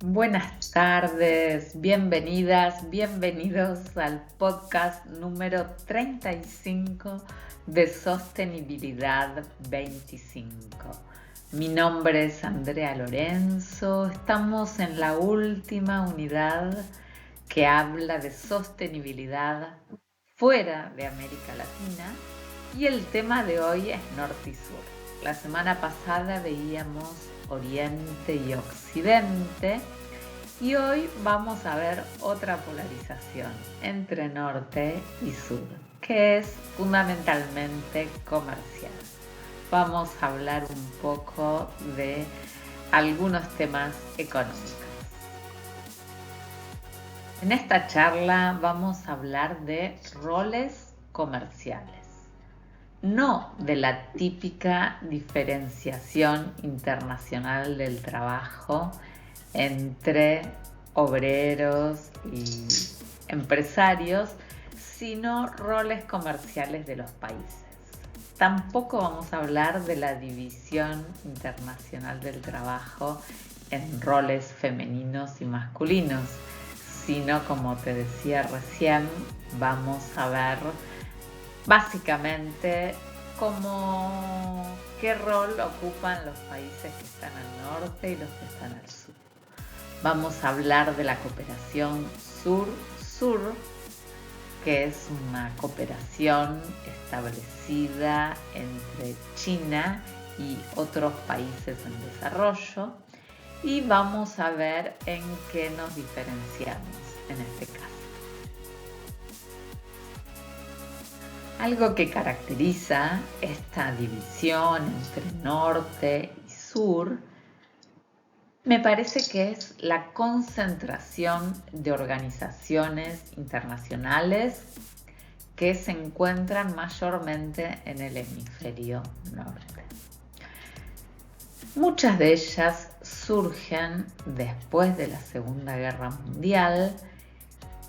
Buenas tardes, bienvenidas, bienvenidos al podcast número 35 de Sostenibilidad 25. Mi nombre es Andrea Lorenzo, estamos en la última unidad que habla de sostenibilidad fuera de América Latina y el tema de hoy es Norte y Sur. La semana pasada veíamos Oriente y Occidente y hoy vamos a ver otra polarización entre Norte y Sur, que es fundamentalmente comercial. Vamos a hablar un poco de algunos temas económicos. En esta charla vamos a hablar de roles comerciales, no de la típica diferenciación internacional del trabajo entre obreros y empresarios, sino roles comerciales de los países. Tampoco vamos a hablar de la división internacional del trabajo en roles femeninos y masculinos, sino, como te decía recién, vamos a ver básicamente qué rol ocupan los países que están al norte y los que están al sur. Vamos a hablar de la cooperación sur-sur, que es una cooperación establecida entre China y otros países en desarrollo, y vamos a ver en qué nos diferenciamos en este caso. Algo que caracteriza esta división entre norte y sur me parece que es la concentración de organizaciones internacionales que se encuentran mayormente en el hemisferio norte. Muchas de ellas surgen después de la Segunda Guerra Mundial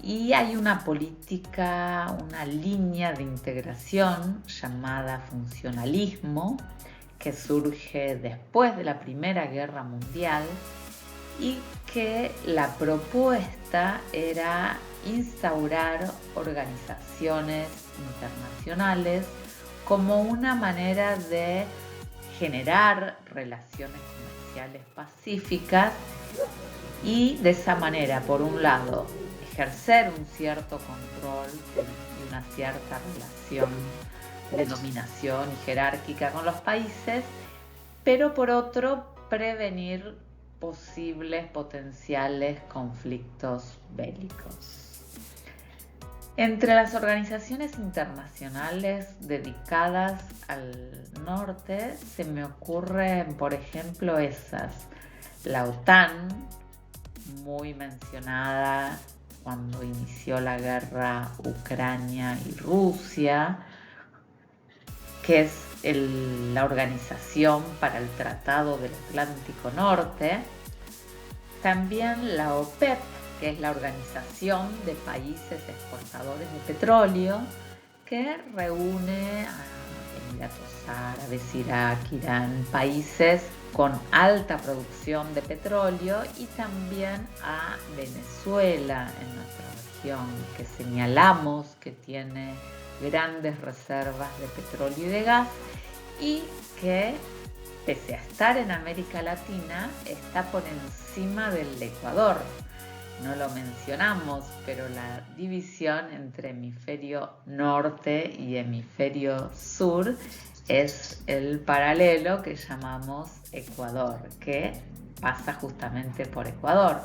y hay una política, una línea de integración llamada funcionalismo que surge después de la Primera Guerra Mundial y que la propuesta era instaurar organizaciones internacionales como una manera de generar relaciones comerciales pacíficas y de esa manera, por un lado, ejercer un cierto control y una cierta relación de dominación y jerárquica con los países, pero por otro, prevenir posibles potenciales conflictos bélicos. Entre las organizaciones internacionales dedicadas al norte se me ocurren, por ejemplo, la OTAN, muy mencionada cuando inició la guerra Ucrania y Rusia, que es la Organización para el Tratado del Atlántico Norte. También la OPEP, que es la Organización de Países Exportadores de Petróleo, que reúne a Emiratos Árabes, Irak, Irán, países con alta producción de petróleo, y también a Venezuela en nuestra región, que señalamos que tiene grandes reservas de petróleo y de gas y que, pese a estar en América Latina, está por encima del Ecuador. No lo mencionamos, pero la división entre hemisferio norte y hemisferio sur es el paralelo que llamamos Ecuador, que pasa justamente por Ecuador.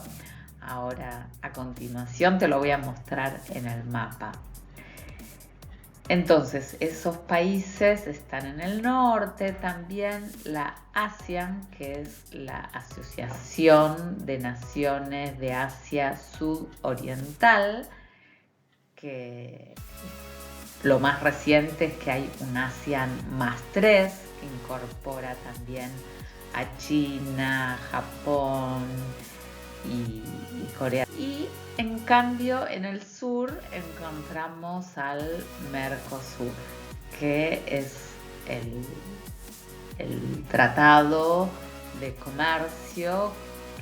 Ahora, a continuación, te lo voy a mostrar en el mapa. Entonces, esos países están en el norte. También la ASEAN, que es la Asociación de Naciones de Asia Sudoriental, que lo más reciente es que hay un ASEAN +3, que incorpora también a China, Japón y Corea. Y en cambio, en el sur encontramos al Mercosur, que es el tratado de comercio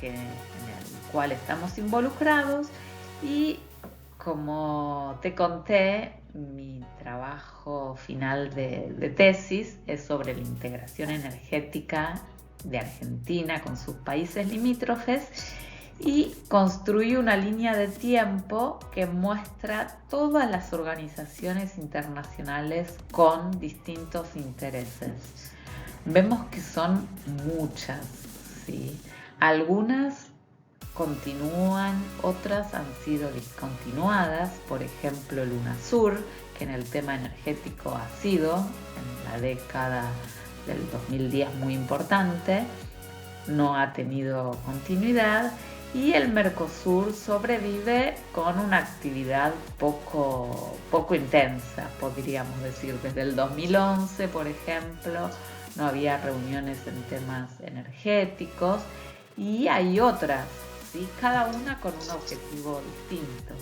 en el cual estamos involucrados y, como te conté, mi trabajo final de tesis es sobre la integración energética de Argentina con sus países limítrofes y construí una línea de tiempo que muestra todas las organizaciones internacionales con distintos intereses. Vemos que son muchas, ¿sí? Algunas continúan, otras han sido discontinuadas, por ejemplo el UNASUR, que en el tema energético ha sido en la década del 2010 muy importante, no ha tenido continuidad, y el Mercosur sobrevive con una actividad poco intensa, podríamos decir. Desde el 2011, por ejemplo, no había reuniones en temas energéticos, y hay otras, ¿sí? Cada una con un objetivo distinto.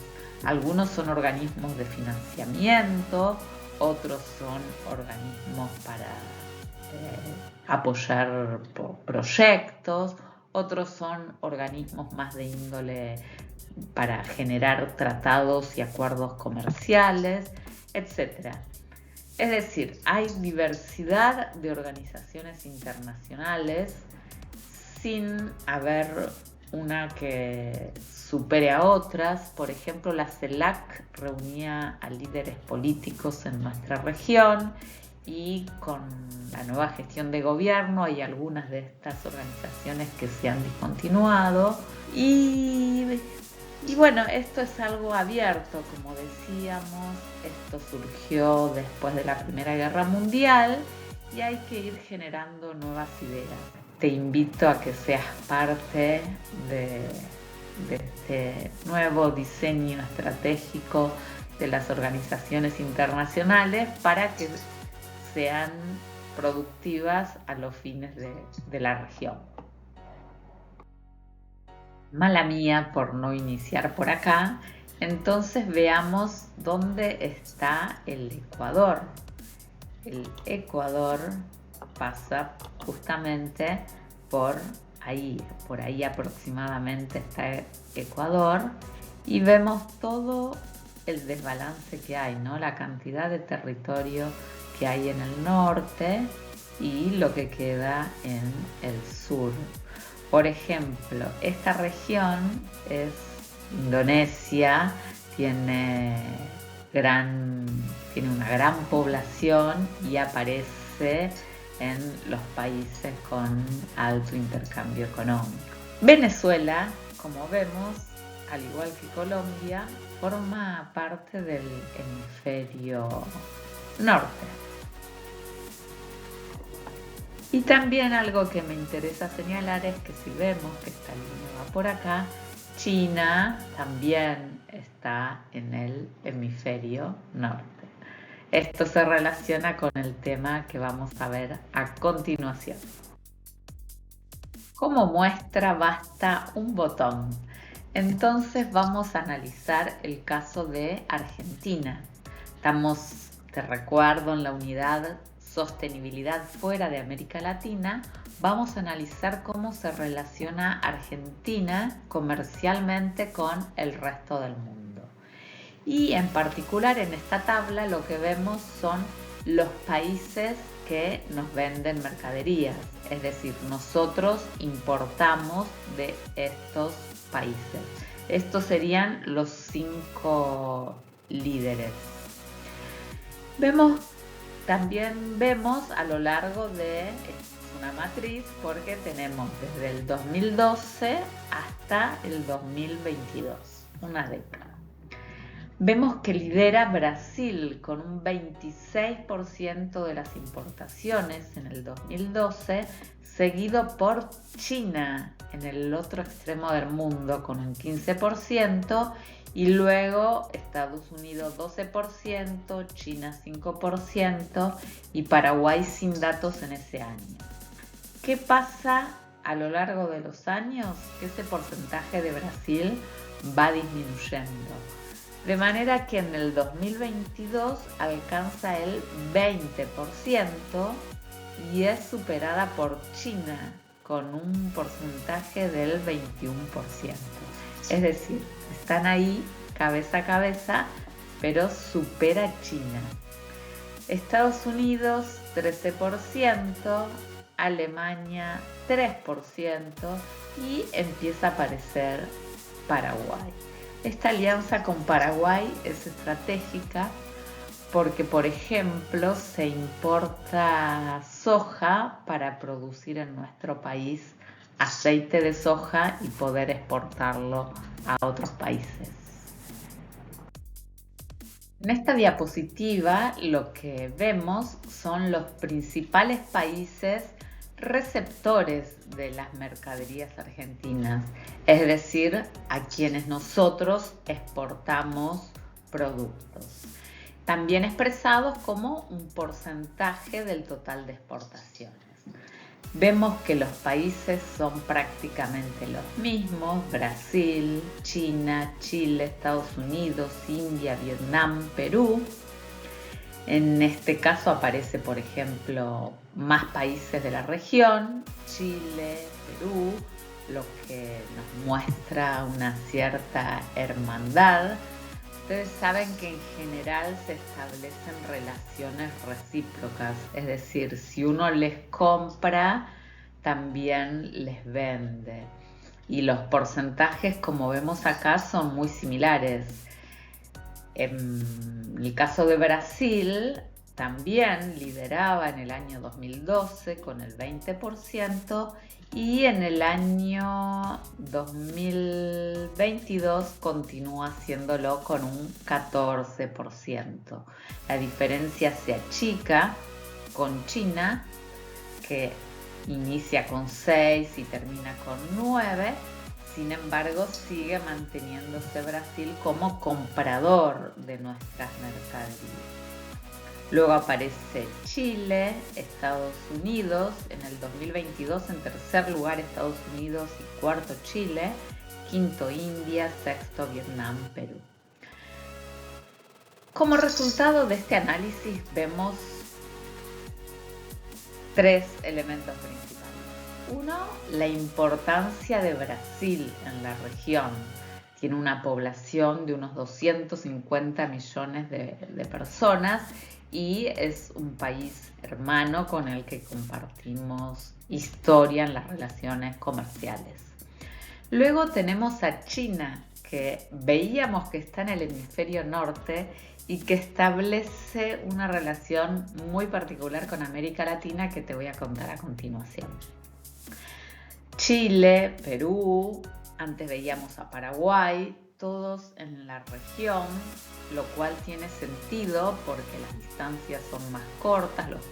Algunos son organismos de financiamiento, otros son organismos para apoyar proyectos, otros son organismos más de índole para generar tratados y acuerdos comerciales, etc. Es decir, hay diversidad de organizaciones internacionales sin haber una que supere a otras. Por ejemplo, la CELAC reunía a líderes políticos en nuestra región, y con la nueva gestión de gobierno hay algunas de estas organizaciones que se han discontinuado. Y bueno, esto es algo abierto, como decíamos. Esto surgió después de la Primera Guerra Mundial y hay que ir generando nuevas ideas. Te invito a que seas parte de este nuevo diseño estratégico de las organizaciones internacionales para que sean productivas a los fines de la región. Mala mía por no iniciar por acá. Entonces veamos dónde está el Ecuador. El Ecuador pasa justamente por ahí aproximadamente está Ecuador, y vemos todo el desbalance que hay, ¿no? La cantidad de territorio que hay en el norte y lo que queda en el sur. Por ejemplo, esta región es Indonesia, tiene una gran población y aparece en los países con alto intercambio económico. Venezuela, como vemos, al igual que Colombia, forma parte del hemisferio norte. Y también algo que me interesa señalar es que si vemos que esta línea va por acá, China también está en el hemisferio norte. Esto se relaciona con el tema que vamos a ver a continuación. Como muestra basta un botón. Entonces vamos a analizar el caso de Argentina. Estamos, te recuerdo, en la unidad Sostenibilidad fuera de América Latina. Vamos a analizar cómo se relaciona Argentina comercialmente con el resto del mundo. Y en particular en esta tabla lo que vemos son los países que nos venden mercaderías. Es decir, nosotros importamos de estos países. Estos serían los 5 líderes. También vemos a lo largo de una matriz, porque tenemos desde el 2012 hasta el 2022, una década. Vemos que lidera Brasil con un 26% de las importaciones en el 2012, seguido por China en el otro extremo del mundo con un 15%, y luego Estados Unidos 12%, China 5% y Paraguay sin datos en ese año. ¿Qué pasa a lo largo de los años? Que ese porcentaje de Brasil va disminuyendo. De manera que en el 2022 alcanza el 20% y es superada por China con un porcentaje del 21%. Es decir, están ahí cabeza a cabeza, pero supera a China. Estados Unidos 13%, Alemania 3% y empieza a aparecer Paraguay. Esta alianza con Paraguay es estratégica porque, por ejemplo, se importa soja para producir en nuestro país aceite de soja y poder exportarlo a otros países. En esta diapositiva lo que vemos son los principales países receptores de las mercaderías argentinas, es decir, a quienes nosotros exportamos productos, también expresados como un porcentaje del total de exportaciones. Vemos que los países son prácticamente los mismos: Brasil, China, Chile, Estados Unidos, India, Vietnam, Perú. En este caso aparece, por ejemplo, más países de la región: Chile, Perú, lo que nos muestra una cierta hermandad. Ustedes saben que en general se establecen relaciones recíprocas, es decir, si uno les compra, también les vende. Y los porcentajes, como vemos acá, son muy similares. En el caso de Brasil, también lideraba en el año 2012 con el 20%, y en el año 2022 continúa haciéndolo con un 14%. La diferencia se achica con China, que inicia con 6 y termina con 9. Sin embargo, sigue manteniéndose Brasil como comprador de nuestras mercaderías. Luego aparece Chile, Estados Unidos, en el 2022 en tercer lugar Estados Unidos y cuarto Chile, quinto India, sexto Vietnam, Perú. Como resultado de este análisis vemos tres elementos principales. Uno, la importancia de Brasil en la región. Tiene una población de unos 250 millones de personas y es un país hermano con el que compartimos historia en las relaciones comerciales. Luego tenemos a China, que veíamos que está en el hemisferio norte y que establece una relación muy particular con América Latina que te voy a contar a continuación. Chile, Perú, antes veíamos a Paraguay, todos en la región, lo cual tiene sentido porque las distancias son más cortas, los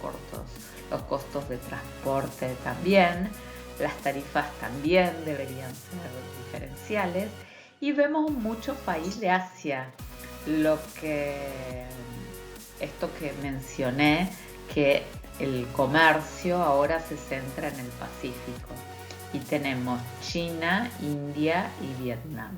costos de transporte también, las tarifas también deberían ser diferenciales, y vemos mucho país de Asia, esto que mencioné, que el comercio ahora se centra en el Pacífico, y tenemos China, India y Vietnam.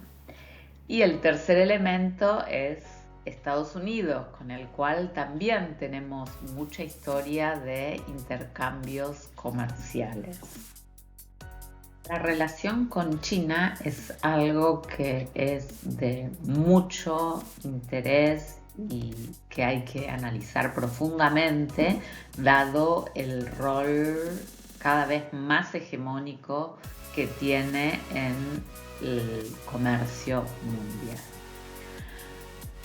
Y el tercer elemento es Estados Unidos, con el cual también tenemos mucha historia de intercambios comerciales. La relación con China es algo que es de mucho interés y que hay que analizar profundamente, dado el rol cada vez más hegemónico que tiene en el comercio mundial.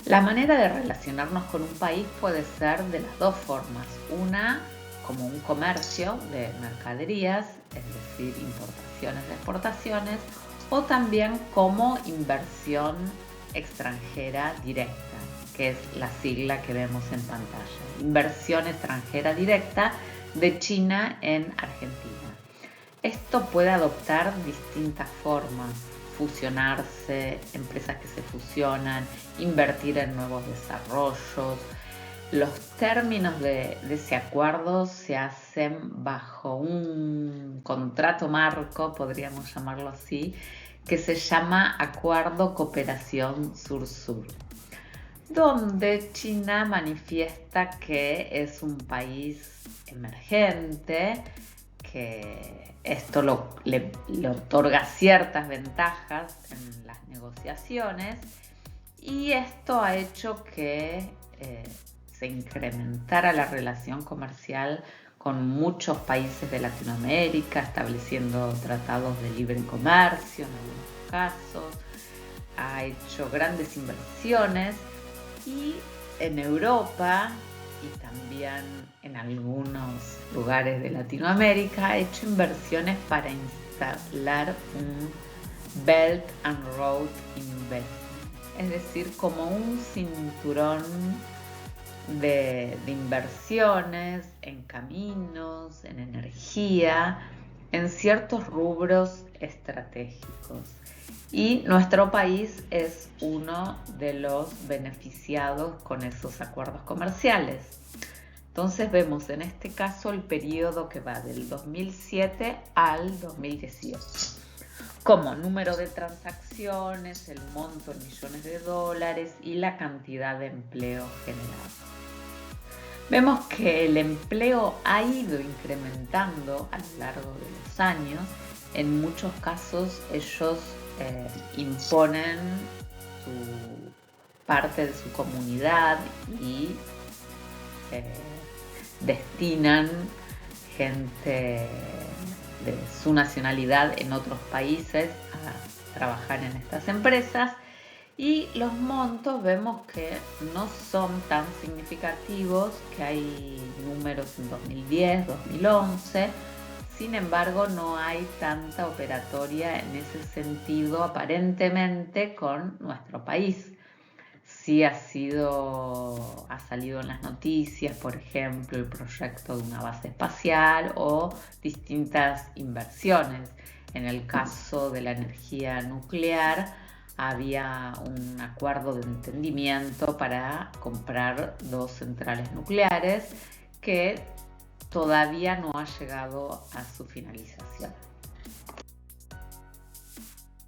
La manera de relacionarnos con un país puede ser de las dos formas. Una, como un comercio de mercaderías, es decir, importaciones y exportaciones, o también como inversión extranjera directa, que es la sigla que vemos en pantalla. Inversión extranjera directa de China en Argentina. Esto puede adoptar distintas formas: fusionarse, empresas que se fusionan, invertir en nuevos desarrollos. Los términos de ese acuerdo se hacen bajo un contrato marco, podríamos llamarlo así, que se llama Acuerdo Cooperación Sur-Sur, donde China manifiesta que es un país emergente, que esto le otorga ciertas ventajas en las negociaciones, y esto ha hecho que se incrementara la relación comercial con muchos países de Latinoamérica, estableciendo tratados de libre comercio en algunos casos. Ha hecho grandes inversiones, y en Europa y también en algunos lugares de Latinoamérica ha hecho inversiones para instalar un Belt and Road Investment, es decir, como un cinturón de inversiones en caminos, en energía, en ciertos rubros estratégicos. Y nuestro país es uno de los beneficiados con esos acuerdos comerciales. Entonces vemos en este caso el periodo que va del 2007 al 2018. Como número de transacciones, el monto en millones de dólares y la cantidad de empleo generado. Vemos que el empleo ha ido incrementando a lo largo de los años. En muchos casos ellos imponen su parte de su comunidad y destinan gente de su nacionalidad en otros países a trabajar en estas empresas, y los montos vemos que no son tan significativos, que hay números en 2010, 2011. Sin embargo, no hay tanta operatoria en ese sentido aparentemente con nuestro país. Sí ha salido en las noticias, por ejemplo, el proyecto de una base espacial o distintas inversiones. En el caso de la energía nuclear, había un acuerdo de entendimiento para comprar 2 centrales nucleares que todavía no ha llegado a su finalización.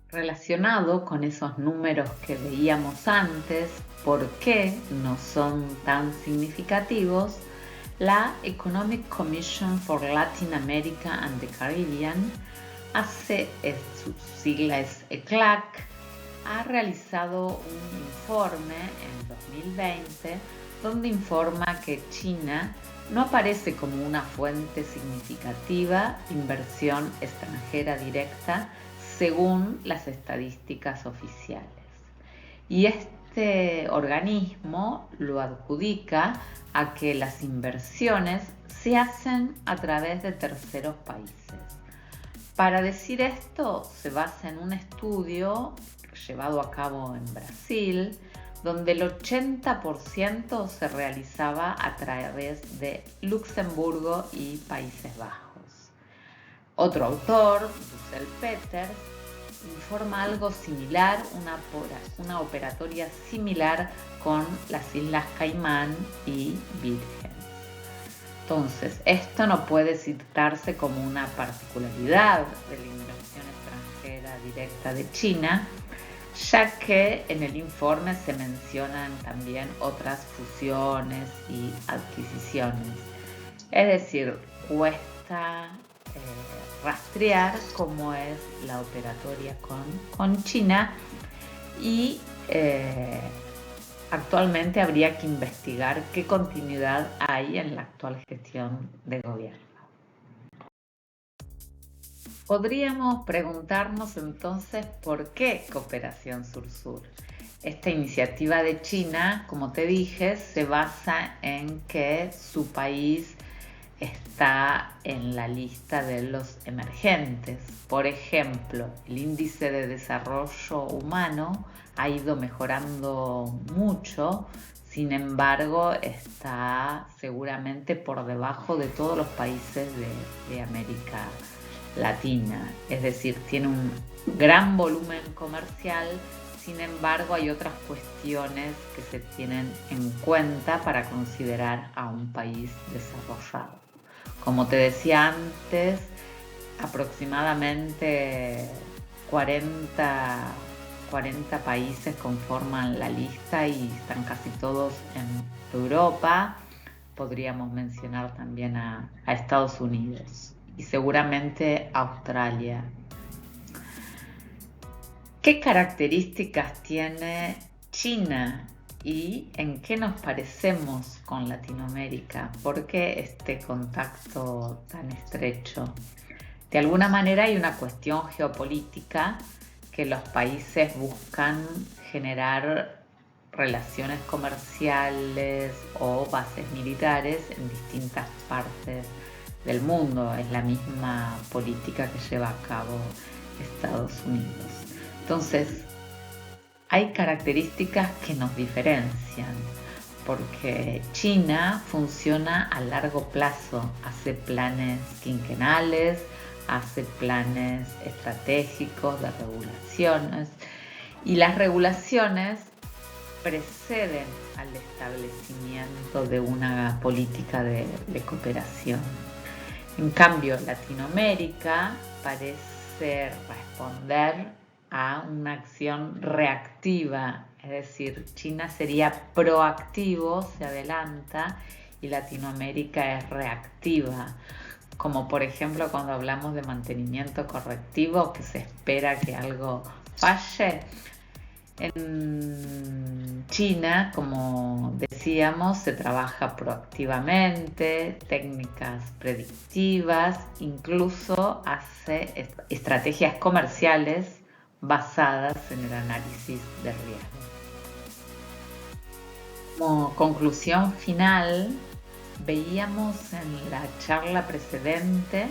Relacionado con esos números que veíamos antes, ¿por qué no son tan significativos? La Economic Commission for Latin America and the Caribbean, su sigla es ECLAC, ha realizado un informe en 2020 donde informa que China no aparece como una fuente significativa de inversión extranjera directa según las estadísticas oficiales. Y este organismo lo adjudica a que las inversiones se hacen a través de terceros países. Para decir esto, se basa en un estudio llevado a cabo en Brasil, donde el 80% se realizaba a través de Luxemburgo y Países Bajos. Otro autor, Dussel Peters, informa algo similar, una operatoria similar con las Islas Caimán y Vírgenes. Entonces, esto no puede citarse como una particularidad de la inversión extranjera directa de China, ya que en el informe se mencionan también otras fusiones y adquisiciones. Es decir, cuesta rastrear cómo es la operatoria con China, y actualmente habría que investigar qué continuidad hay en la actual gestión de gobierno. Podríamos preguntarnos entonces por qué Cooperación Sur-Sur. Esta iniciativa de China, como te dije, se basa en que su país está en la lista de los emergentes. Por ejemplo, el índice de desarrollo humano ha ido mejorando mucho, sin embargo, está seguramente por debajo de todos los países de América Latina. Es decir, tiene un gran volumen comercial, sin embargo, hay otras cuestiones que se tienen en cuenta para considerar a un país desarrollado. Como te decía antes, aproximadamente 40 países conforman la lista y están casi todos en Europa. Podríamos mencionar también a Estados Unidos. y seguramente Australia. ¿Qué características tiene China y en qué nos parecemos con Latinoamérica? ¿Por qué este contacto tan estrecho? De alguna manera hay una cuestión geopolítica que los países buscan generar relaciones comerciales o bases militares en distintas partes del mundo. Es la misma política que lleva a cabo Estados Unidos. Entonces, hay características que nos diferencian, porque China funciona a largo plazo, hace planes quinquenales, hace planes estratégicos de regulaciones, y las regulaciones preceden al establecimiento de una política de cooperación. En cambio, Latinoamérica parece responder a una acción reactiva, es decir, China sería proactivo, se adelanta, y Latinoamérica es reactiva, como por ejemplo cuando hablamos de mantenimiento correctivo, que se espera que algo falle. En China, como decíamos, se trabaja proactivamente, técnicas predictivas, incluso hace estrategias comerciales basadas en el análisis de riesgo. Como conclusión final, veíamos en la charla precedente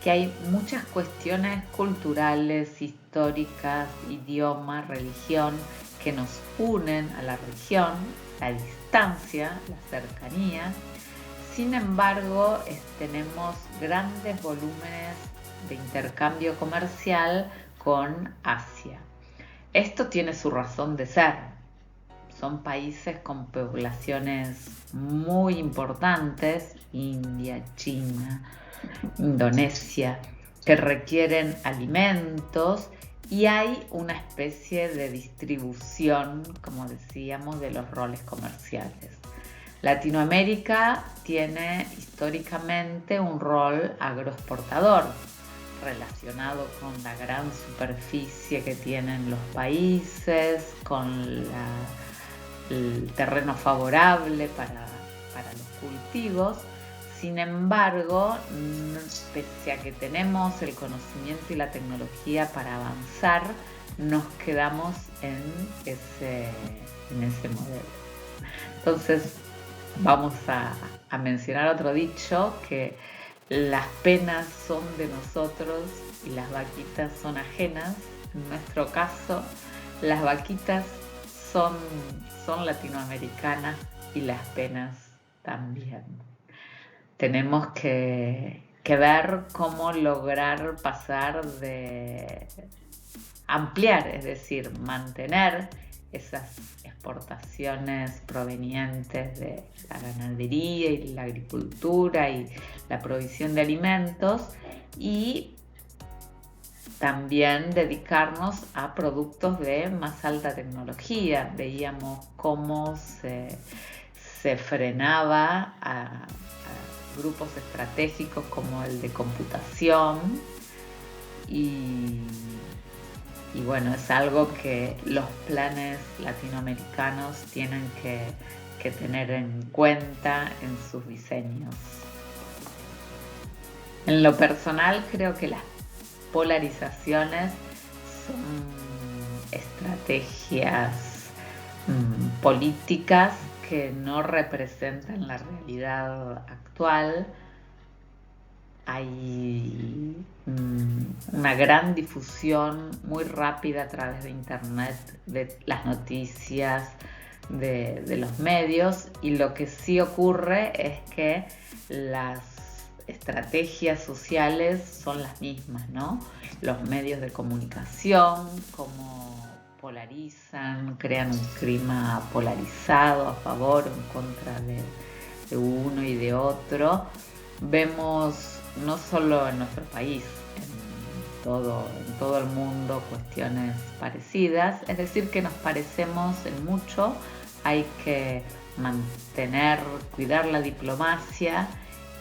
que hay muchas cuestiones culturales, históricas, idioma, religión, que nos unen a la región, la distancia, la cercanía. Sin embargo, tenemos grandes volúmenes de intercambio comercial con Asia. Esto tiene su razón de ser. Son países con poblaciones muy importantes, India, China, Indonesia, que requieren alimentos, y hay una especie de distribución, como decíamos, de los roles comerciales. Latinoamérica tiene históricamente un rol agroexportador, relacionado con la gran superficie que tienen los países, con el terreno favorable para los cultivos. Sin embargo, pese a que tenemos el conocimiento y la tecnología para avanzar, nos quedamos en ese modelo. Entonces, vamos a mencionar otro dicho, que las penas son de nosotros y las vaquitas son ajenas. En nuestro caso, las vaquitas son latinoamericanas y las penas también. Tenemos que ver cómo lograr pasar de ampliar, es decir, mantener esas exportaciones provenientes de la ganadería y la agricultura y la provisión de alimentos, y también dedicarnos a productos de más alta tecnología. Veíamos cómo se frenaba a grupos estratégicos como el de computación, y bueno, es algo que los planes latinoamericanos tienen que tener en cuenta en sus diseños. En lo personal, creo que las polarizaciones son estrategias políticas que no representan la realidad actual. Hay una gran difusión muy rápida a través de internet de las noticias, de los medios, y lo que sí ocurre es que las estrategias sociales son las mismas, ¿no? Los medios de comunicación, cómo polarizan, crean un clima polarizado a favor o en contra de uno y de otro. Vemos no solo en nuestro país, en todo el mundo cuestiones parecidas, es decir, que nos parecemos en mucho. Hay que cuidar la diplomacia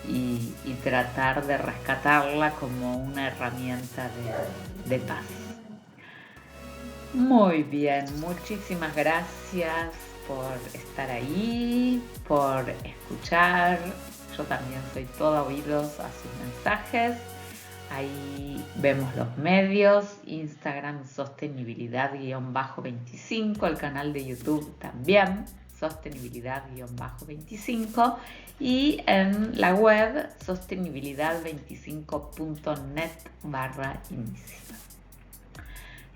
y tratar de rescatarla como una herramienta de paz. Muy bien, muchísimas gracias por estar ahí, por escuchar. Yo también soy toda oídos a sus mensajes. Ahí vemos los medios, Instagram sostenibilidad-25, el canal de YouTube también, sostenibilidad-25, y en la web sostenibilidad25.net/inicio.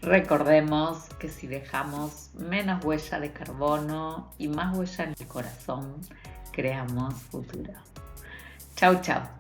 Recordemos que si dejamos menos huella de carbono y más huella en el corazón, creamos futuro. Chau, chau.